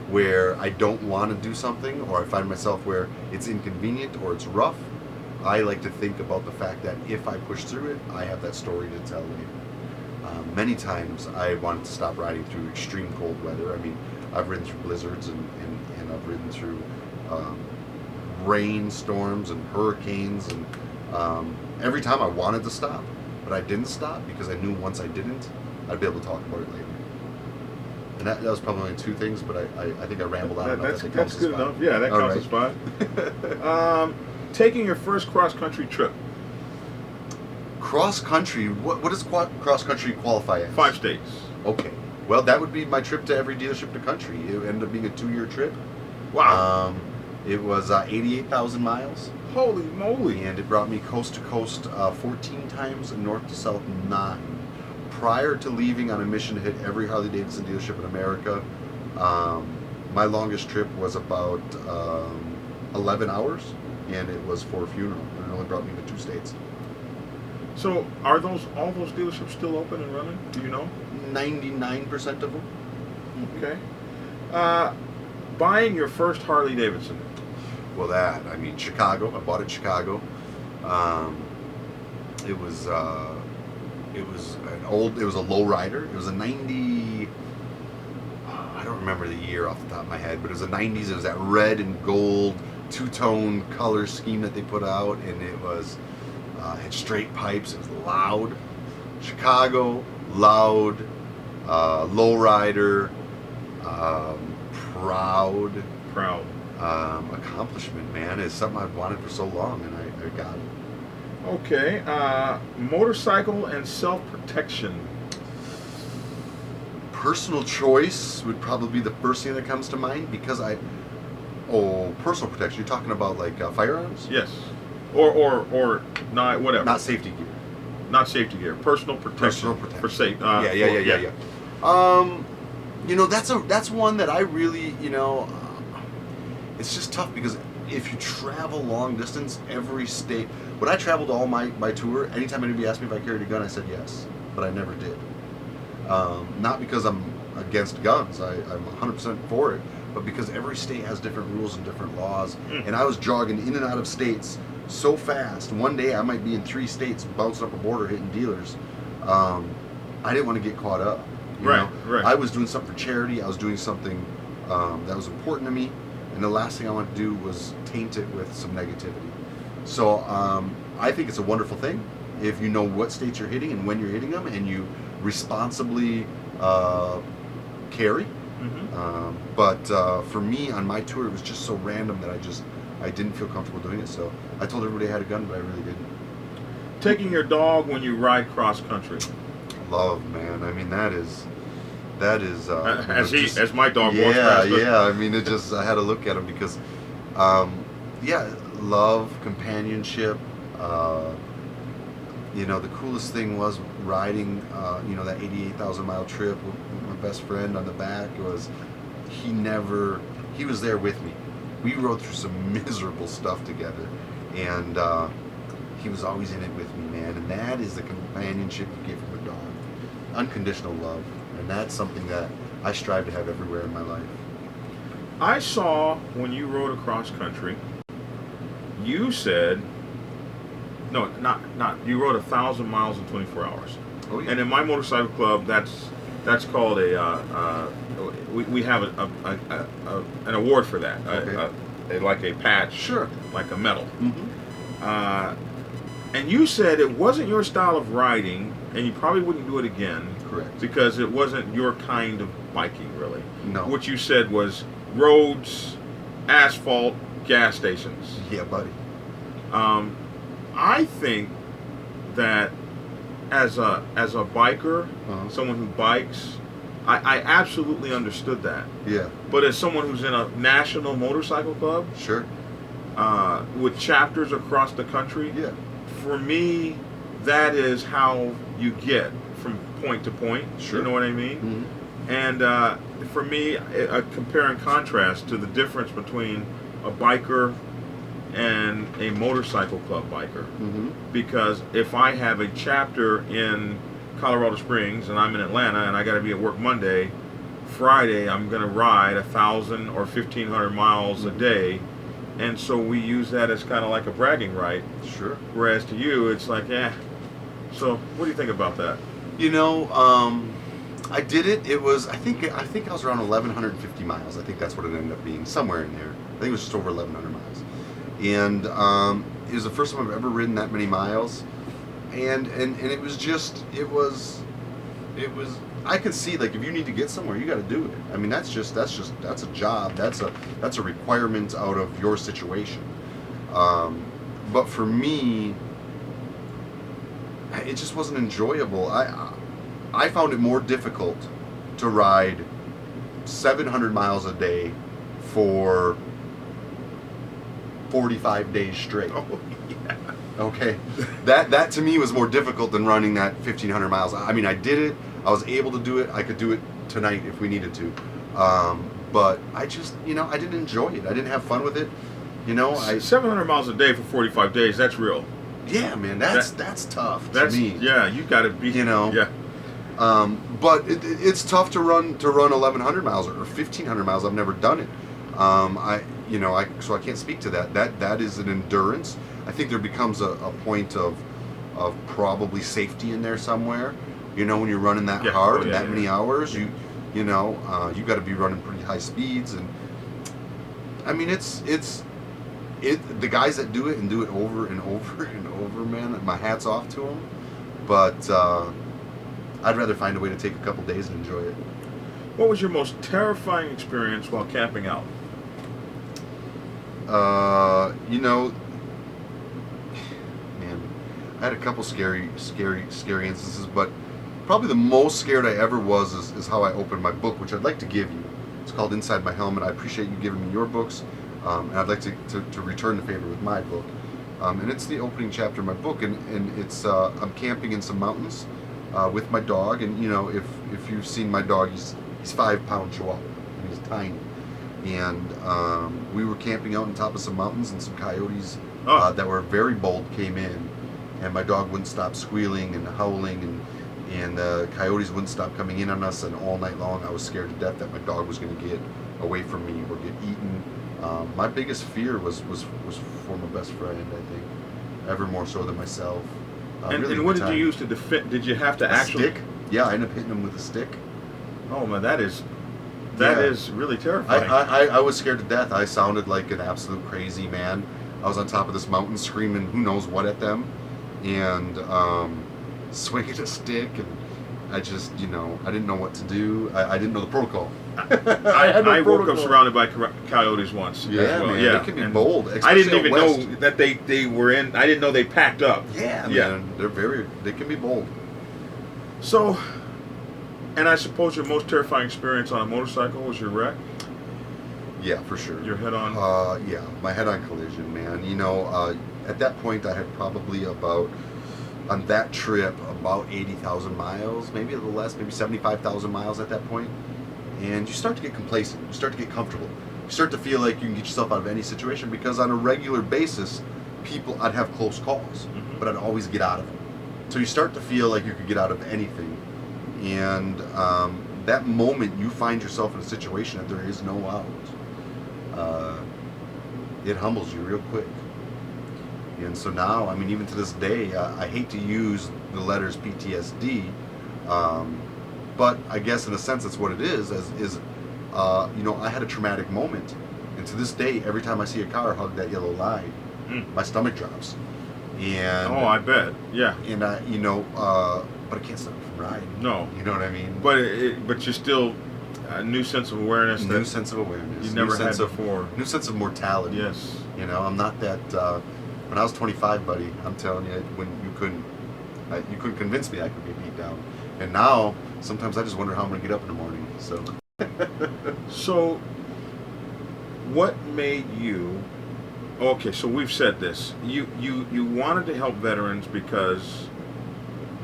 where I don't want to do something, or I find myself where it's inconvenient or it's rough, I like to think about the fact that if I push through it, I have that story to tell later. Many times I wanted to stop riding through extreme cold weather. I mean, I've ridden through blizzards and I've ridden through rainstorms and hurricanes, and every time I wanted to stop, but I didn't stop because I knew once I didn't, I'd be able to talk about it later. And that was probably only 2 things, but I think I rambled on enough. That's good enough. Yeah, that counts as 5. Taking your first cross-country trip. Cross country. What does cross country qualify as? 5 states. Okay. Well, that would be my trip to every dealership to country. It ended up being a 2-year trip. Wow. It was 88,000 miles. Holy moly. And it brought me coast to coast 14 times and north to south 9. prior to leaving on a mission to hit every Harley Davidson dealership in America, my longest trip was about 11 hours, and it was for a funeral, and it only brought me to 2 states. So are all those dealerships still open and running? Do you know? 99% of them. Okay. Buying your first Harley Davidson. Well, Chicago. I bought it in Chicago. It was a low rider. It was a 90. I don't remember the year off the top of my head, but it was the 90s. It was that red and gold two-tone color scheme that they put out, and it was had straight pipes. It was loud. Chicago, loud, low rider, proud. Accomplishment, man, is something I've wanted for so long, and I got it. Okay. Motorcycle and self-protection. Personal choice would probably be the first thing that comes to mind, because personal protection. You're talking about like firearms? Yes. Or not, whatever. Not safety gear. Not safety gear. Personal protection. Personal protection. For safe. Yeah. That's one that I really, it's just tough, because if you travel long distance, every state. When I traveled all my tour, anytime anybody asked me if I carried a gun, I said yes, but I never did. Not because I'm against guns, I'm 100% for it, but because every state has different rules and different laws, and I was jogging in and out of states so fast. One day I might be in 3 states, bouncing up a border, hitting dealers. I didn't want to get caught up. You know? Right. I was doing something for charity. I was doing something that was important to me, and the last thing I wanted to do was taint it with some negativity. So I think it's a wonderful thing if you know what states you're hitting and when you're hitting them, and you responsibly carry. But for me, on my tour, it was just so random that I didn't feel comfortable doing it. So I told everybody I had a gun, but I really didn't. Taking your dog when you ride cross country. Love, man. I mean, that is as my dog walks past. Yeah. I mean, I had to look at him, because love, companionship. The coolest thing was riding that 88,000 mile trip with my best friend on the back. He was there with me. We rode through some miserable stuff together, and he was always in it with me, man. And that is the companionship you get from a dog. Unconditional love. And that's something that I strive to have everywhere in my life. I saw when you rode across country, you said, no, not you rode 1,000 miles in 24 hours. Oh, yeah. And in my motorcycle club, that's called we have an award for that. Okay. Like a patch. Sure. Like a medal. Mm-hmm. And you said it wasn't your style of riding, and you probably wouldn't do it again. Correct. Because it wasn't your kind of biking, really. No. What you said was roads, asphalt, gas stations. Yeah, buddy. I think that as a biker, someone who bikes, I absolutely understood that. Yeah. But as someone who's in a national motorcycle club, Sure. with chapters across the country, Yeah. for me, that is how you get from point to point. Sure. You know what I mean? Mm-hmm. And for me, a compare and contrast to the difference between a biker and a motorcycle club biker. Mm-hmm. Because if I have a chapter in Colorado Springs and I'm in Atlanta and I got to be at work Monday, Friday I'm going to ride 1,000 or 1,500 miles a day, and so we use that as kind of like a bragging right. Sure. Whereas to you, it's like, So, what do you think about that? I did it. It was, I think I was around 1,150 miles. I think that's what it ended up being, somewhere in there. I think it was just over 1,100 miles. And it was the first time I've ever ridden that many miles. And it was just, it was, I can see, like, if you need to get somewhere, you got to do it. I mean, that's a job. That's a requirement out of your situation. But for me, it just wasn't enjoyable. I found it more difficult to ride 700 miles a day for 45 days straight. Oh, yeah. Okay, that to me was more difficult than running that 1,500 miles. I mean, I did it. I was able to do it. I could do it tonight if we needed to. But I just, I didn't enjoy it. I didn't have fun with it. 700 miles a day for 45 days. That's real. Yeah, man, that's tough to me. Yeah, you got to be. Yeah. But it's tough to run 1,100 miles or 1,500 miles. I've never done it. So I can't speak to that. That is an endurance. I think there becomes a point of probably safety in there somewhere. When you're running that hard and that many hours, you got to be running pretty high speeds, and I mean the guys that do it and do it over and over and over, man, my hat's off to them. But I'd rather find a way to take a couple days and enjoy it. What was your most terrifying experience while camping out? Man, I had a couple scary instances, but probably the most scared I ever was is how I opened my book, which I'd like to give you. It's called Inside My Helmet. I appreciate you giving me your books, and I'd like to return the favor with my book. And it's the opening chapter of my book, and it's I'm camping in some mountains with my dog, and if you've seen my dog, he's 5-pound Chihuahua, and he's tiny. And we were camping out on top of some mountains, and some coyotes that were very bold came in, and my dog wouldn't stop squealing and howling, and the coyotes wouldn't stop coming in on us, and all night long I was scared to death that my dog was going to get away from me or get eaten. My biggest fear was for my best friend, I think, ever more so than myself. And what did you use to defend? Did you have to actually stick? Yeah, I ended up hitting him with a stick. Oh man, that is really terrifying. I was scared to death. I sounded like an absolute crazy man. I was on top of this mountain screaming who knows what at them, and swinging a stick, and I just, I didn't know what to do. I didn't know the protocol. I woke up surrounded by coyotes once. Yeah, as well. man, Yeah, they can be bold. I didn't especially even out know west. that they were in. I didn't know they packed up. Yeah, Yeah. man, they can be bold. So, and I suppose your most terrifying experience on a motorcycle was your wreck? Yeah, for sure. Your head-on? Yeah, my head-on collision, man. At that point, I had probably on that trip, about 80,000 miles, maybe a little less, maybe 75,000 miles at that point. And you start to get complacent. You start to get comfortable. You start to feel like you can get yourself out of any situation, because on a regular basis, I'd have close calls, but I'd always get out of them. So you start to feel like you could get out of anything. And that moment you find yourself in a situation that there is no out, it humbles you real quick. And so now, I mean, even to this day, I hate to use the letters PTSD, but I guess in a sense that's what it is. I had a traumatic moment, and to this day, every time I see a car hug that yellow line, my stomach drops. And I bet. Yeah. And but I can't stop from riding. No. You know what I mean? But you're still a new sense of awareness. New sense of awareness. You never had before. New sense of mortality. Yes. I'm not that. When I was 25, buddy, I'm telling you, when you couldn't convince me I could be beat down. And now, sometimes I just wonder how I'm going to get up in the morning. So. So, what made you? Okay, so we've said this. You wanted to help veterans because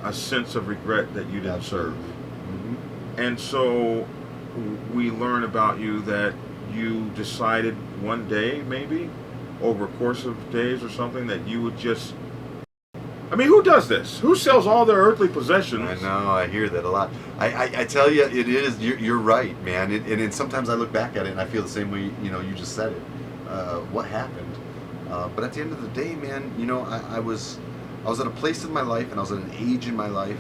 a sense of regret that you didn't serve. Mm-hmm. And so we learn about you that you decided one day, maybe over a course of days or something, that you would just, I mean, who does this? Who sells all their earthly possessions? I know, I hear that a lot. I tell you, it is, you're right, man. And sometimes I look back at it and I feel the same way, you just said it. What happened? But at the end of the day, man, I was at a place in my life, and I was at an age in my life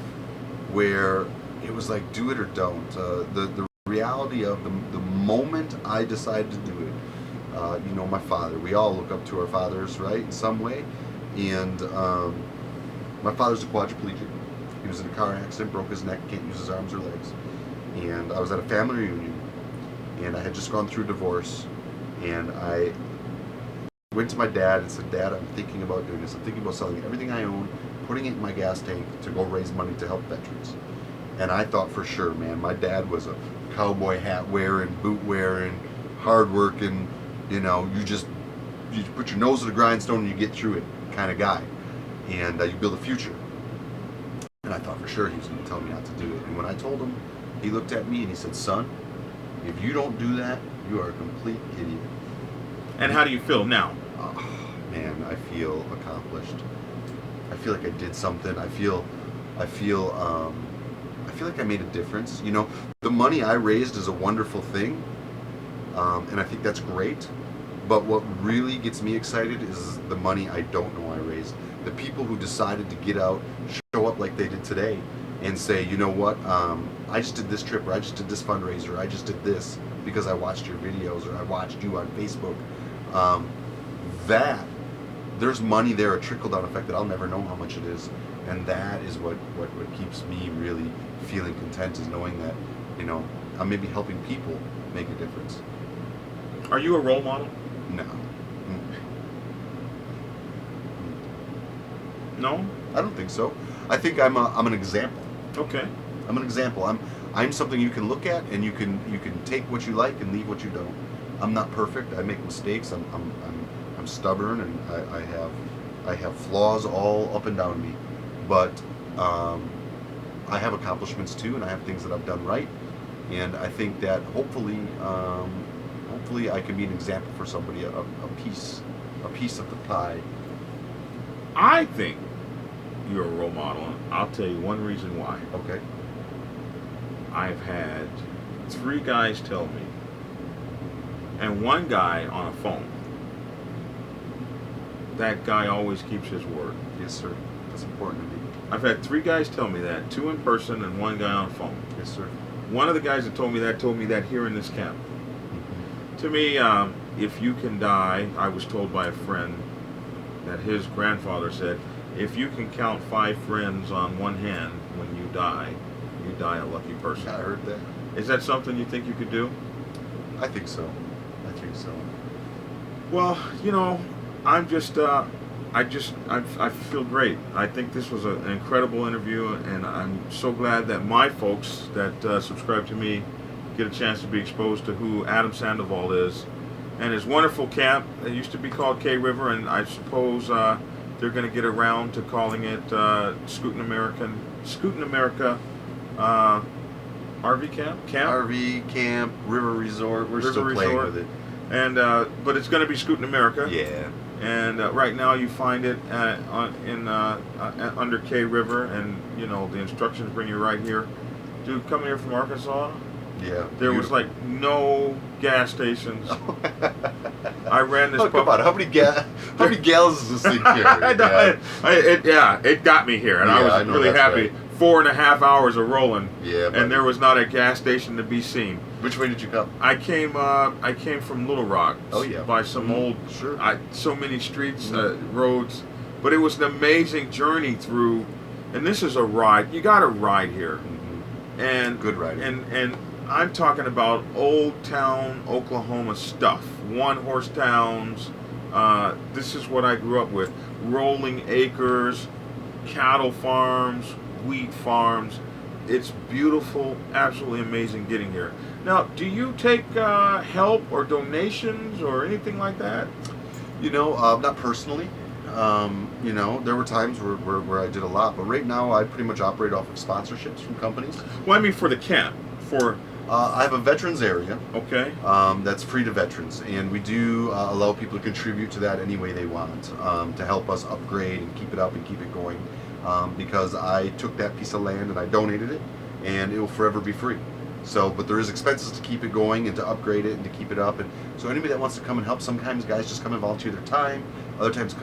where it was like, do it or don't. The reality of the moment I decided to do it, my father, we all look up to our fathers, right, in some way. And my father's a quadriplegic. He was in a car accident, broke his neck, can't use his arms or legs. And I was at a family reunion, and I had just gone through a divorce, and I went to my dad and said, Dad, I'm thinking about doing this. I'm thinking about selling everything I own, putting it in my gas tank to go raise money to help veterans. And I thought for sure, man, my dad was a cowboy hat wearing, boot wearing, hard working, you just you put your nose to the grindstone and you get through it kind of guy, and you build a future. And I thought for sure he was going to tell me not to do it. And when I told him, he looked at me and he said, "Son, if you don't do that, you are a complete idiot." And how do you feel now? Oh, man, I feel accomplished. I feel like I did something. I feel like I made a difference. You know, the money I raised is a wonderful thing, and I think that's great. But what really gets me excited is the money I don't know I raised. The people who decided to get out, show up like they did today, and say, you know what, I just did this trip, or I just did this fundraiser, or I just did this because I watched your videos, or I watched you on Facebook. That there's money there, a trickle-down effect that I'll never know how much it is, and that is what keeps me really feeling content, is knowing that, you know, I'm maybe helping people make a difference. Are you a role model? No. No? I don't think so. I think I'm an example. Okay. I'm an example. I'm something you can look at, and you can take what you like and leave what you don't. I'm not perfect. I make mistakes. I'm stubborn, and I have flaws all up and down me. But I have accomplishments too, and I have things that I've done right. And I think that hopefully I can be an example for somebody, a piece of the pie. I think you're a role model, and I'll tell you one reason why. Okay. I've had 3 guys tell me, and 1 guy on a phone. That guy always keeps his word. Yes, sir. That's important to me. I've had 3 guys tell me that, 2 in person and 1 guy on a phone. Yes, sir. One of the guys that told me that here in this camp. To me, if you can die, I was told by a friend that his grandfather said, if you can count 5 friends on one hand when you die a lucky person. I heard that. Is that something you think you could do? I think so. Well, you know, I feel great. I think this was an incredible interview, and I'm so glad that my folks that subscribe to me get a chance to be exposed to who Adam Sandoval is and his wonderful camp. It used to be called K River, and I suppose they're going to get around to calling it Scootin' America RV camp? RV camp, River Resort. We're still playing with it. And but it's going to be Scootin' America. Yeah. And right now you find it under K River, and you know the instructions bring you right here. Dude, coming here from Arkansas, yeah, there was like no gas stations. I ran this. Oh, come on! How many gallons does this thing carry? It got me here, and I was really happy. Right. 4.5 hours of rolling, yeah, and there was not a gas station to be seen. Which way did you come? I came from Little Rock. Oh yeah. By some old, sure. So many streets, roads, but it was an amazing journey through. And this is a ride. You got to ride here, and good ride. And I'm talking about old town Oklahoma stuff. 1-horse towns. This is what I grew up with. Rolling acres, cattle farms, wheat farms. It's beautiful, absolutely amazing getting here. Now, do you take help or donations or anything like that? You know, not personally. You know, there were times where I did a lot, but right now I pretty much operate off of sponsorships from companies. Well, I mean for the camp. I have a veterans area. Okay. That's free to veterans, and we do allow people to contribute to that any way they want, to help us upgrade and keep it up and keep it going. Because I took that piece of land and I donated it, and it will forever be free. So, but there is expenses to keep it going and to upgrade it and to keep it up. And so anybody that wants to come and help, sometimes guys just come and volunteer their time. Other times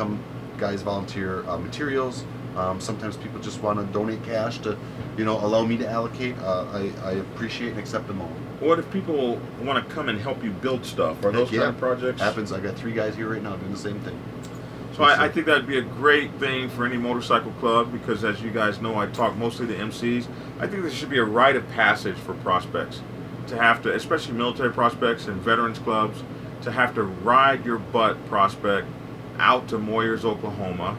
guys volunteer materials. Sometimes people just want to donate cash to, you know, allow me to allocate. I appreciate and accept them all. What if people want to come and help you build stuff? Are those kind of projects? Happens. I got 3 guys here right now doing the same thing. So I think that'd be a great thing for any motorcycle club, because as you guys know, I talk mostly to MCs. I think there should be a rite of passage for prospects to have to, especially military prospects and veterans clubs, to have to ride your butt prospect out to Moyers, Oklahoma,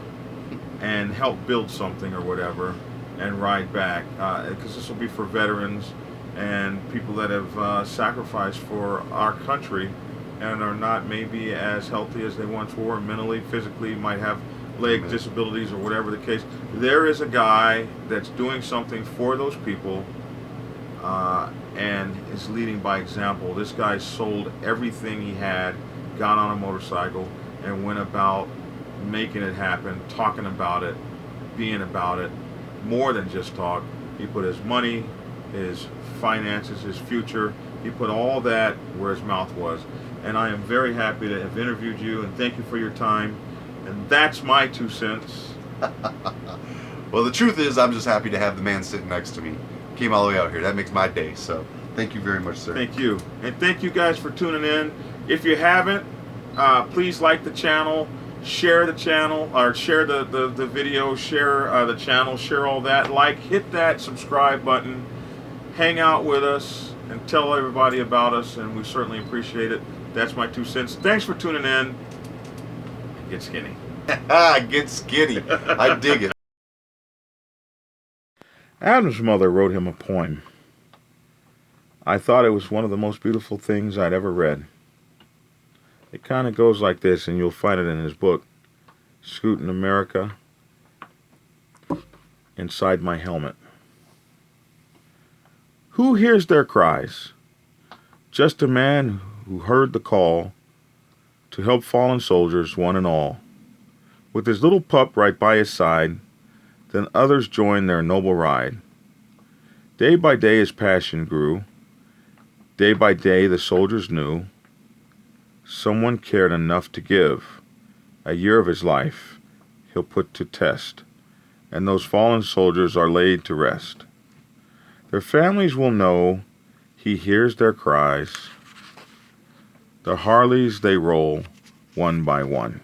and help build something or whatever, and ride back, because this will be for veterans and people that have sacrificed for our country and are not maybe as healthy as they once were, mentally, physically, might have leg disabilities or whatever the case. There is a guy that's doing something for those people and is leading by example. This guy sold everything he had, got on a motorcycle, and went about making it happen, talking about it, being about it, more than just talk. He put his money, his finances, his future, he put all that where his mouth was. And I am very happy to have interviewed you, and thank you for your time. And that's my 2 cents. Well, the truth is, I'm just happy to have the man sitting next to me. Came all the way out here. That makes my day. So thank you very much, sir. Thank you. And thank you guys for tuning in. If you haven't, please like the channel, share the channel, or share the video, share the channel, share all that. Like, hit that subscribe button, hang out with us, and tell everybody about us, and we certainly appreciate it. That's my 2 cents. Thanks for tuning in. Get skinny. Get skinny. I dig it. Adam's mother wrote him a poem. I thought it was one of the most beautiful things I'd ever read. It kind of goes like this, and you'll find it in his book, Scootin' America, Inside My Helmet. Who hears their cries? Just a man who heard the call to help fallen soldiers, one and all. With his little pup right by his side, then others joined their noble ride. Day by day his passion grew. Day by day the soldiers knew someone cared enough to give. A year of his life he'll put to test, and those fallen soldiers are laid to rest. Their families will know he hears their cries. The Harleys they roll one by one.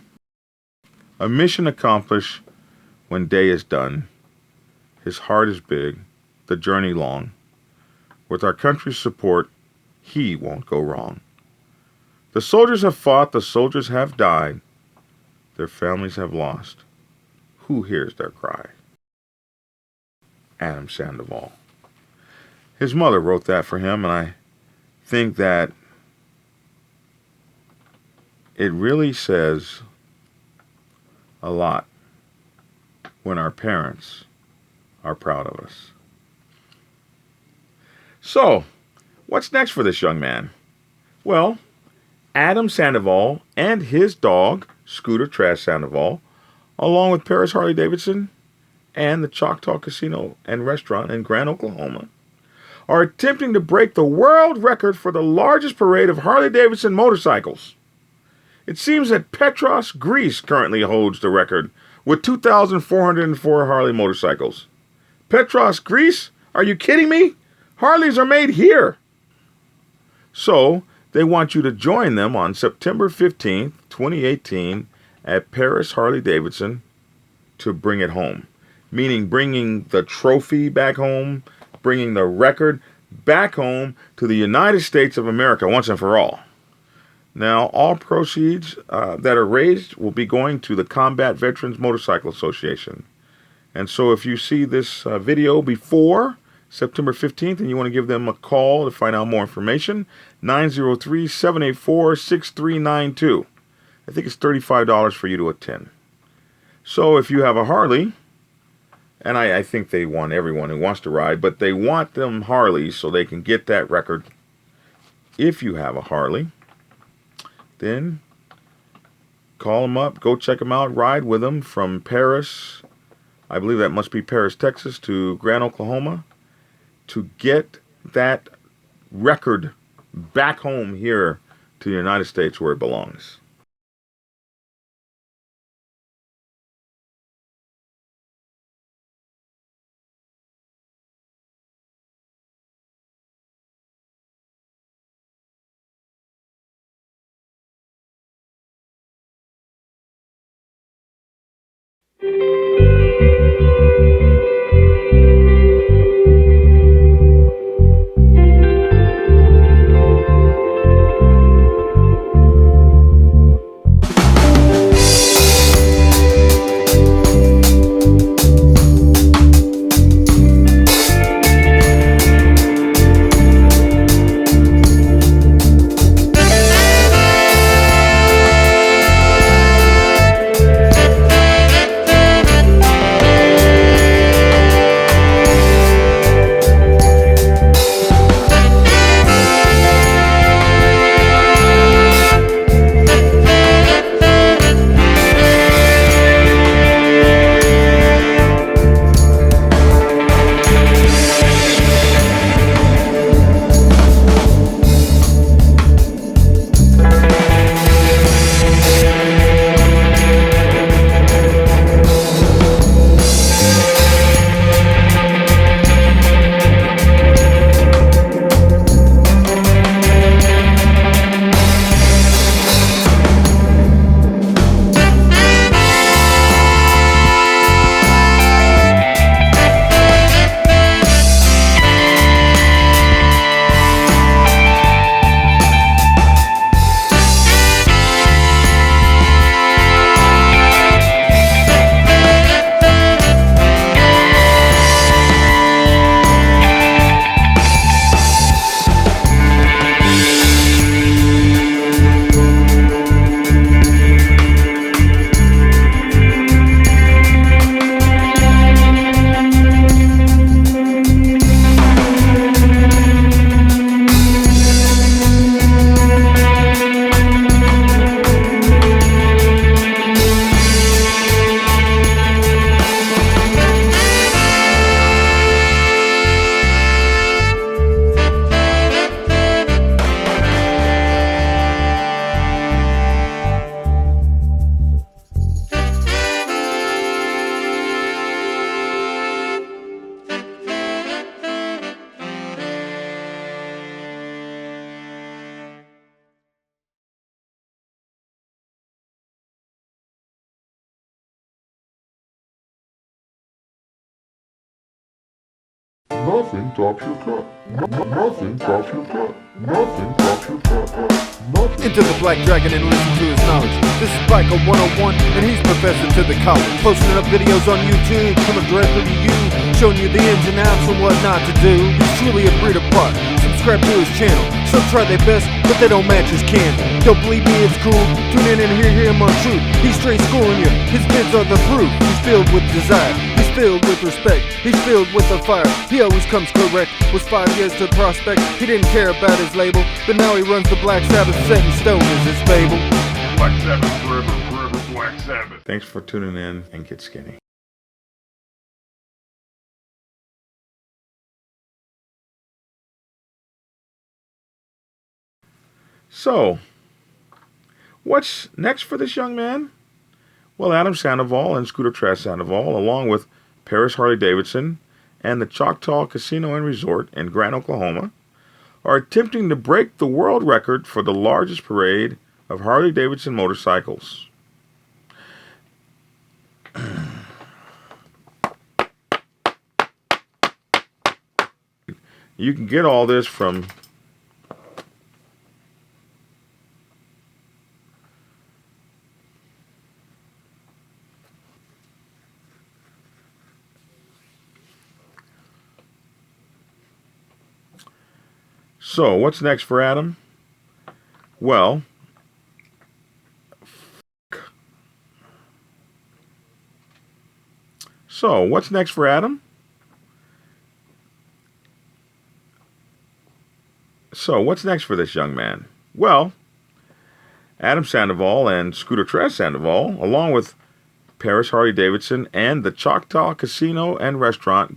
A mission accomplished when day is done. His heart is big, the journey long. With our country's support, he won't go wrong. The soldiers have fought, the soldiers have died. Their families have lost. Who hears their cry? Adam Sandoval. His mother wrote that for him, and I think that it really says a lot when our parents are proud of us. So, what's next for this young man? Well, Adam Sandoval and his dog, Scooter Trash Sandoval, along with Paris Harley Davidson and the Choctaw Casino and Restaurant in Grant, Oklahoma, are attempting to break the world record for the largest parade of Harley Davidson motorcycles. It seems that Petros, Greece currently holds the record with 2,404 Harley motorcycles. Petros, Greece? Are you kidding me? Harleys are made here. So, they want you to join them on September 15th, 2018 at Paris Harley Davidson to bring it home. Meaning bringing the trophy back home, bringing the record back home to the United States of America once and for all. Now, all proceeds that are raised will be going to the Combat Veterans Motorcycle Association. And so if you see this video before September 15th and you want to give them a call to find out more information, 903-784-6392. I think it's $35 for you to attend. So if you have a Harley, and I think they want everyone who wants to ride, but they want them Harleys so they can get that record. If you have a Harley, then call them up, go check them out, ride with them from Paris, I believe that must be Paris, Texas, to Grant, Oklahoma, to get that record back home here to the United States where it belongs. Nothing tops your cut. Nothing tops your cut. Nothing tops your cut. Nothing. Into the Black Dragon and listen to his knowledge. This is Biker 101, and he's professor to the college. Posting up videos on YouTube, coming directly to you, showing you the ins and outs and what not to do. He's truly a breed apart. Subscribe to his channel. Some try their best, but they don't match his candle. Don't believe me, it's cool. Tune in and hear him on truth. He's straight schooling you. His vids are the proof. He's filled with desire. He's filled with respect. He's filled with the fire. He always comes correct. Was 5 years to prospect. He didn't care about his label, but now he runs the Black Sabbath. Set in stone is his fable. Black Sabbath forever, forever Black Sabbath. Thanks for tuning in, and get skinny. So, what's next for this young man? Well, Adam Sandoval and Scooter Trash Sandoval, along with Paris Harley-Davidson and the Choctaw Casino and Resort in Grant, Oklahoma, are attempting to break the world record for the largest parade of Harley-Davidson motorcycles. You can get all this from So, what's next for Adam? Well, so what's next for Adam? So, what's next for this young man? Well, Adam Sandoval and Scooter Trash Sandoval, along with Paris Harley-Davidson and the Choctaw Casino and Restaurant,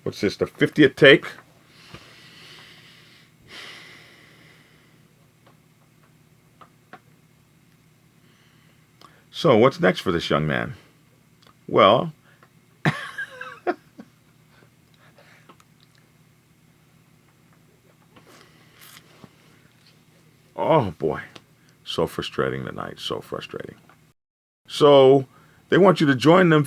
what's this, the 50th take? So, what's next for this young man? Well, oh boy, so frustrating tonight, so frustrating. So, they want you to join them